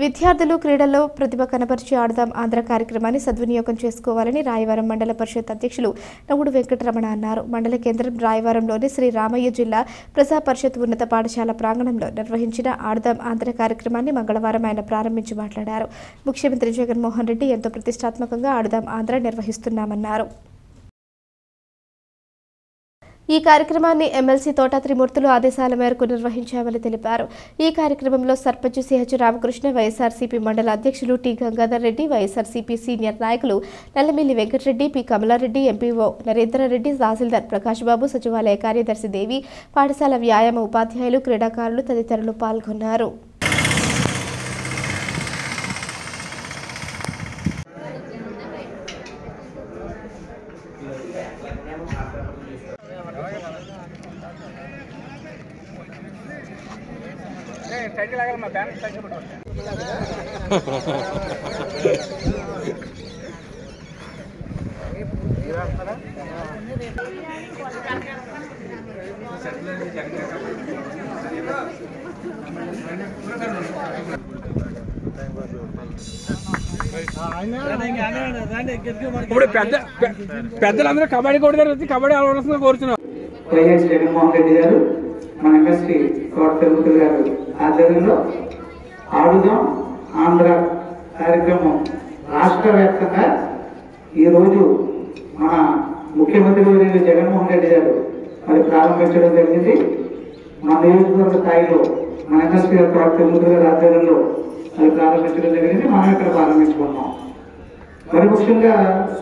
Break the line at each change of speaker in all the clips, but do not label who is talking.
విద్యార్థులు క్రీడల్లో ప్రతిభ కనబరిచి ఆడదాం ఆంధ్ర కార్యక్రమాన్ని సద్వినియోగం చేసుకోవాలని రాయవరం మండల పరిషత్ అధ్యక్షులు నవ్వుడు వెంకటరమణ అన్నారు. మండల కేంద్రం రాయవరంలోని శ్రీ రామయ్య జిల్లా ప్రజా పరిషత్ ఉన్నత పాఠశాల ప్రాంగణంలో నిర్వహించిన ఆడదాం ఆంధ్ర కార్యక్రమాన్ని మంగళవారం ఆయన ప్రారంభించి మాట్లాడారు. ముఖ్యమంత్రి జగన్మోహన్ రెడ్డి ఎంతో ప్రతిష్టాత్మకంగా ఆడదాం ఆంధ్ర నిర్వహిస్తున్నామన్నారు. ఈ కార్యక్రమాన్ని ఎమ్మెల్సీ తోట త్రిమూర్తులు ఆదేశాల మేరకు నిర్వహించామని తెలిపారు. ఈ కార్యక్రమంలో సర్పంచ్ సిహెచ్ రామకృష్ణ, వైఎస్ఆర్సీపీ మండల అధ్యక్షులు టి గంగాధర్ రెడ్డి, వైఎస్ఆర్సీపీ సీనియర్ నాయకులు నల్లమిల్లి వెంకటరెడ్డి, పి కమలారెడ్డి, ఎంపీఓ నరేంద్రరెడ్డి, తహసీల్దార్ ప్రకాష్ బాబు, సచివాలయ కార్యదర్శి దేవి, పాఠశాల వ్యాయామ ఉపాధ్యాయులు, క్రీడాకారులు తదితరులు పాల్గొన్నారు.
ఇప్పుడు పెద్దలందరూ కబడ్డీ కొడతారు, కబడ్డీ ఆడవలసిందిగా కోరుతున్నాం.
వైఎస్ జగన్మోహన్ రెడ్డి గారు, మన ఎమ్మెల్సీ తోట త్రిమూర్తులు గారు ఆధ్వర్యంలో ఆడుదాం ఆంధ్ర కార్యక్రమం రాష్ట్ర వ్యాప్తంగా ఈరోజు మన ముఖ్యమంత్రి వర్యులు జగన్మోహన్ రెడ్డి గారు మరి ప్రారంభించడం జరిగింది. మన నియోజకవర్గ స్థాయిలో మన ఎమ్మెల్సీ తోట త్రిమూర్తులు గారి ఆధ్వర్యంలో అది ప్రారంభించడం జరిగింది. మనం ఇక్కడ ప్రారంభించుకున్నాం. మరి ముఖ్యంగా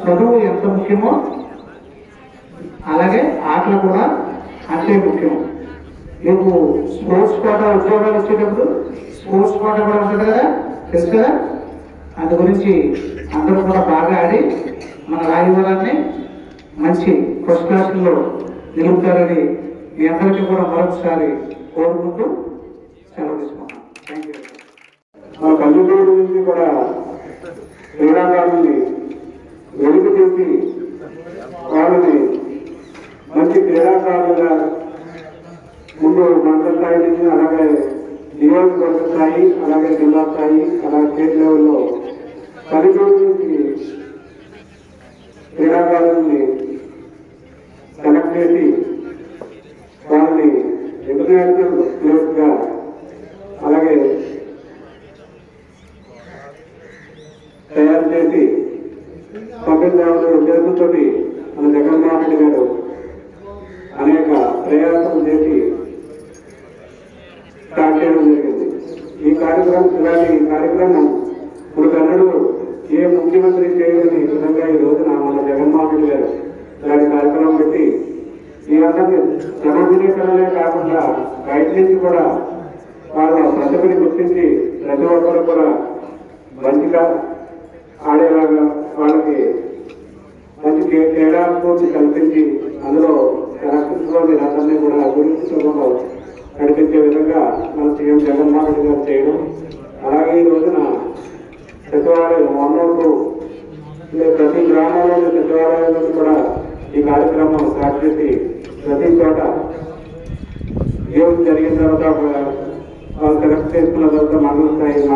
చదువు ఎంత ముఖ్యమో అలాగే ఆటలు కూడా అంతే ముఖ్యం. మీకు స్పోర్ట్స్ కోటా ఉద్యోగాలు వచ్చేటప్పుడు స్పోర్ట్స్ కోటా కూడా ఉంటుంది కదా, తెలుసు కదా. అందు గురించి అందరూ కూడా బాగా ఆడి మన రాయవరాన్ని మంచి ఫస్ట్ క్లాస్లో నిలుపుతారని మీ అందరికీ కూడా మరొకసారి కోరుకుంటూ సెలవు తీసుకున్నాం. Thank you.
మన కల్లుగూరు నుంచి కూడా క్రీడాకారుల్ని వెలుగు తీసి వాళ్ళని మంచి క్రీడాకారులుగా ముందు మండల స్థాయి నుంచి అలాగే నియోజకవర్గ స్థాయి, అలాగే జిల్లా స్థాయి, అలాగే స్టేట్ లెవెల్లో 10 రోజుల నుంచి క్రీడాకారుల్ని సెలెక్ట్ చేసి వాళ్ళని ఇంటర్నేషనల్ ప్లేయర్స్ గా అలాగే తయారు చేసి పంపించాలనే ఉద్దేశంతో మన జగన్మోహన్ రెడ్డి గారు అనేక ప్రయాసాలు చేసి స్టార్ట్ చేయడం జరిగింది. ఈ కార్యక్రమం ఇప్పుడు కన్నడు ఏ ముఖ్యమంత్రి చేయలేని విధంగా ఈ రోజున మన జగన్మోహన్ రెడ్డి గారు ఇలాంటి కార్యక్రమం పెట్టి ఈ అందరినీ జనవినీకరణలే కాకుండా బయట నుంచి కూడా వాళ్ళ ప్రతిభని గుర్తించి ప్రతి ఒక్కరు కూడా మంచిగా ఆడేలాగా వాళ్ళకి మంచి క్రీడా స్ఫూర్తి కల్పించి అందులో సెలక్షన్స్ లో మీరు అందరినీ కూడా అభివృద్ధితో నడిపించే విధంగా మన సీఎం జగన్మోహన్ రెడ్డి గారు చేయడం. అలాగే ఈ రోజున సచివాలయం 102 ప్రతి గ్రామంలోని సచివాలయంలో కూడా ఈ కార్యక్రమం స్టార్ట్ చేసి ప్రతి చోట గేమ్స్ జరిగిన తర్వాత వాళ్ళు సెలెక్ట్ చేసుకున్న తర్వాత మండల స్థాయి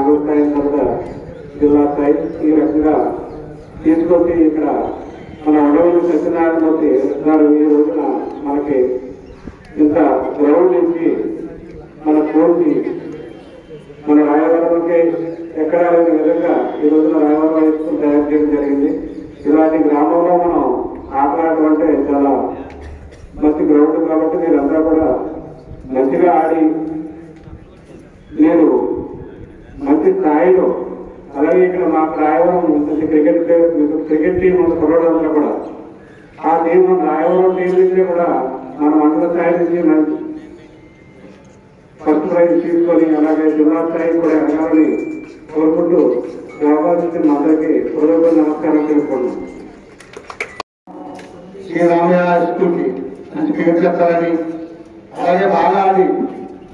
తర్వాత జిల్లా స్థాయి ఈ రకంగా తీసుకొచ్చి ఇక్కడ మన వడవల్లి సత్యనారాయణమూర్తి గారు ఈ రోజున మనకి ఇంత గ్రౌండ్ నుంచి మన కోర్చి మన రాయవరంకి ఎక్కడ లేని విధంగా ఈ రోజున రాయవరం హై స్కూల్ తయారు చేయడం జరిగింది. ఇలాంటి గ్రామంలో మనం ఆటలాడటం అంటే చాలా మంచి గ్రౌండ్ కాబట్టి మీరంతా కూడా మంచిగా ఆడి నేను మంచి స్థాయిలో అలాగే ఇక్కడ మా రాయవరం మంచి క్రికెట్ టీం ఉంది కుర్రోడంతా కూడా ఆ టీం రాయవరం టీం నుంచి కూడా మన మండల స్థాయి నుంచి మంచి ఫస్ట్ ప్రైజ్ తీసుకొని అలాగే జిల్లా స్థాయి కూడా ఎదగాలని కోరుకుంటూ అవకాశం అందరికీ హృదయపూర్వక నమస్కారం తెలుపుకున్నాం.
శ్రీ రామయ్య స్కూల్కి మంచి పేరు చెప్తారని అలాగే బాగా ఆడి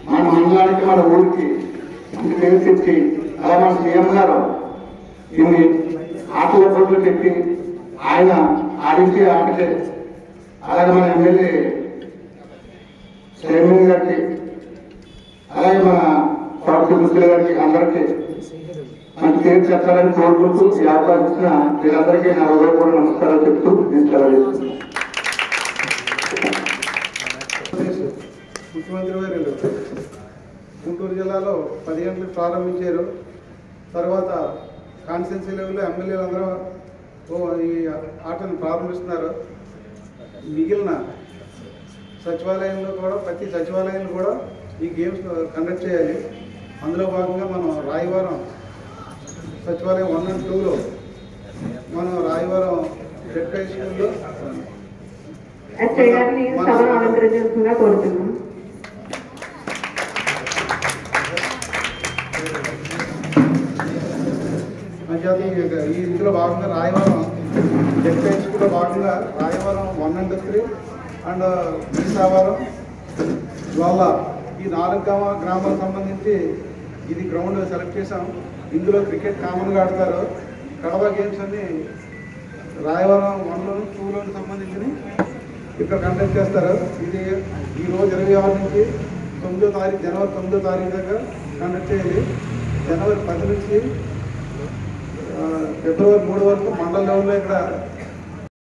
మన మండలానికి మన ఊరికి మంచి పేరు తెచ్చి అలా మన సీఎం గారు ఇన్ని ఆటల పోట్లు పెట్టి ఆయన ఆడించే ఆటలే అలాగే మన ఎమ్మెల్యే చైర్మన్ గారికి అలాగే మన తోట త్రిమూర్తులు గారికి అందరికీ మంచి పేరు చెప్పాలని కోరుకుంటూ ఈ అవకాశం ఇచ్చిన మీరందరికీ నా హృదయపూర్వక నమస్కారాలు చెప్తూ నేను సెలవు చేస్తున్నాను.
ముఖ్యమంత్రి వారు గుంటూరు జిల్లాలో 10 గంటలకు ప్రారంభించారు. తర్వాత కాన్స్టిట్యున్సీ లెవెల్లో ఎమ్మెల్యేలు అందరూ ఈ ఆటను ప్రారంభిస్తున్నారు. మిగిలిన సచివాలయంలో కూడా ప్రతి సచివాలయంలో కూడా ఈ గేమ్స్ కండక్ట్ చేయాలి. అందులో భాగంగా మనం రాయవరం సచివాలయం 1 and 2లో మనం రాయవరం జెడ్ హై స్కూల్లో ఇందులో భాగంగా రాయవరం జెడ్ హై స్కూల్లో భాగంగా రాయవరం 1 and 3 అండ్ మీసావరం జ్వాల ఈ 4 గ్రామాలకు సంబంధించి ఇది గ్రౌండ్ సెలెక్ట్ చేసాం. ఇందులో క్రికెట్ కామన్గా ఆడతారు. కడవ గేమ్స్ అన్ని రాయవరం 1లోను 2లోను సంబంధించి ఇక్కడ కండక్ట్ చేస్తారు. ఇది ఈరోజు 26 నుంచి 9వ తారీఖు జనవరి 9వ తారీఖు దాకా కండక్ట్ చేయాలి. జనవరి 10 నుంచి ఫిబ్రవరి 3 వరకు మండల లెవెల్లో ఇక్కడ